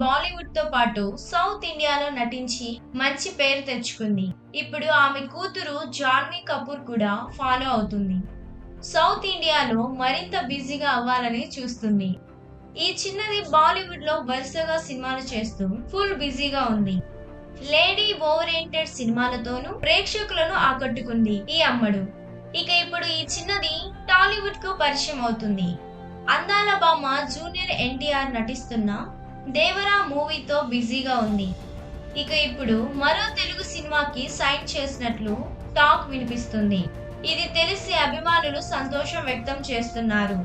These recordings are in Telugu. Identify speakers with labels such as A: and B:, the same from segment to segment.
A: బాలీవుడ్ తో పాటు సౌత్ ఇండియాలో నటించి మంచి పేరు తెచ్చుకుంది. ఇప్పుడు ఆమె కూతురు జాన్వీ కపూర్ కూడా ఫాలో అవుతుంది. సౌత్ ఇండియాలో మరింత బిజీగా అవ్వాలని చూస్తుంది. ఈ చిన్నది బాలీవుడ్ లో వరుసగా సినిమాలు చేస్తూ ఫుల్ బిజీగా ఉంది. లేడీ ఓరియంటెడ్ సినిమాలతోనూ ప్రేక్షకులను ఆకట్టుకుంది ఈ అమ్మడు. ఇక ఇప్పుడు ఈ చిన్నది టాలీవుడ్ కు పరిచయం అవుతుంది. అందాల బామ్మ జూనియర్ ఎన్టీఆర్ నటిస్తున్న దేవరా మూవీతో బిజీగా ఉంది. ఇక ఇప్పుడు మరో తెలుగు సినిమాకి సైన్ చేసినట్లు టాక్ వినిపిస్తుంది. ఇది తెలిసి అభిమానులు సంతోషం వ్యక్తం చేస్తున్నారు.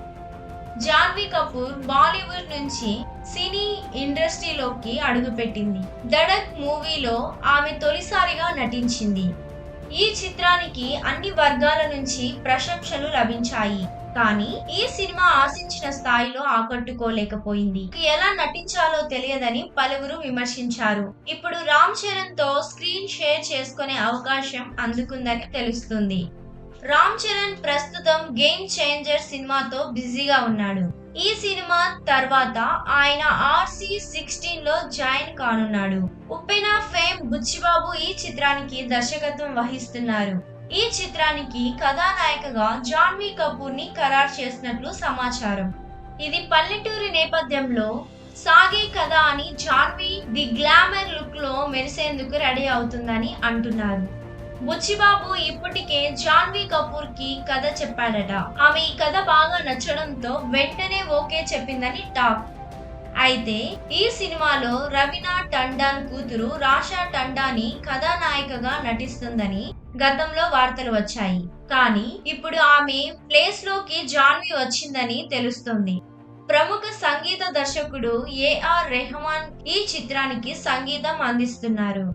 A: జాన్వీ కపూర్ బాలీవుడ్ నుంచి సినీ ఇండస్ట్రీలోకి అడుగుపెట్టింది. ధడక్ మూవీలో ఆమె తొలిసారిగా నటించింది. ఈ చిత్రానికి అన్ని వర్గాల నుంచి ప్రశంసలు లభించాయి. కానీ ఈ సినిమా ఆశించిన స్థాయిలో ఆకట్టుకోలేకపోయింది. ఎలా నటించాలో తెలియదని పలువురు విమర్శించారు. ఇప్పుడు రామ్ చరణ్ తో స్క్రీన్ షేర్ చేసుకునే అవకాశం అందుకుందని తెలుస్తుంది. రామ్ చరణ్ ప్రస్తుతం గేమ్ చేంజర్ సినిమాతో బిజీగా ఉన్నాడు. ఈ సినిమా తర్వాత ఆయన RC16 లో జాయిన్ కానున్నాడు. ఉప్పెన ఫేమ్ బుచ్చిబాబు ఈ చిత్రానికి దర్శకత్వం వహిస్తున్నారు. ఈ చిత్రానికి కథానాయికగా జాన్వీ కపూర్ ని ఖరారు చేసినట్లు సమాచారం. ఇది పల్లెటూరి నేపథ్యంలో సాగే కథ అని జాన్వీ ది గ్లామర్ లుక్ లో మెరిసేందుకు రెడీ అవుతుందని అంటున్నారు. బుచ్చిబాబు ఇప్పటికే జాన్వీ కపూర్ కి కథ చెప్పాడట. ఆమె ఈ కథ బాగా నచ్చడంతో వెంటనే ఓకే చెప్పిందని టాక్. అయితే ఈ సినిమాలో రవీనా టండన్ కూతురు రాషా టండాని కథానాయికగా నటిస్తుందని గతంలో వార్తలు వచ్చాయి. కానీ ఇప్పుడు ఆమె ప్లేస్ లోకి జాన్వీ వచ్చిందని తెలుస్తుంది. ప్రముఖ సంగీత దర్శకుడు AR రెహమాన్ ఈ చిత్రానికి సంగీతం అందిస్తున్నారు.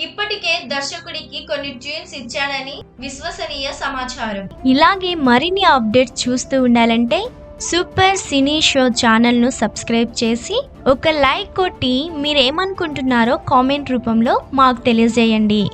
A: ఇప్పటికే దర్శకుడికి కొన్ని ట్యూన్స్ ఇచ్చాడని విశ్వసనీయ సమాచారం.
B: ఇలాగే మరిన్ని అప్డేట్స్ చూస్తూ ఉండాలంటే సూపర్ సినీ షో ఛానల్ను సబ్స్క్రైబ్ చేసి ఒక లైక్ కొట్టి మీరేమనుకుంటున్నారో కామెంట్ రూపంలో మాకు తెలియజేయండి.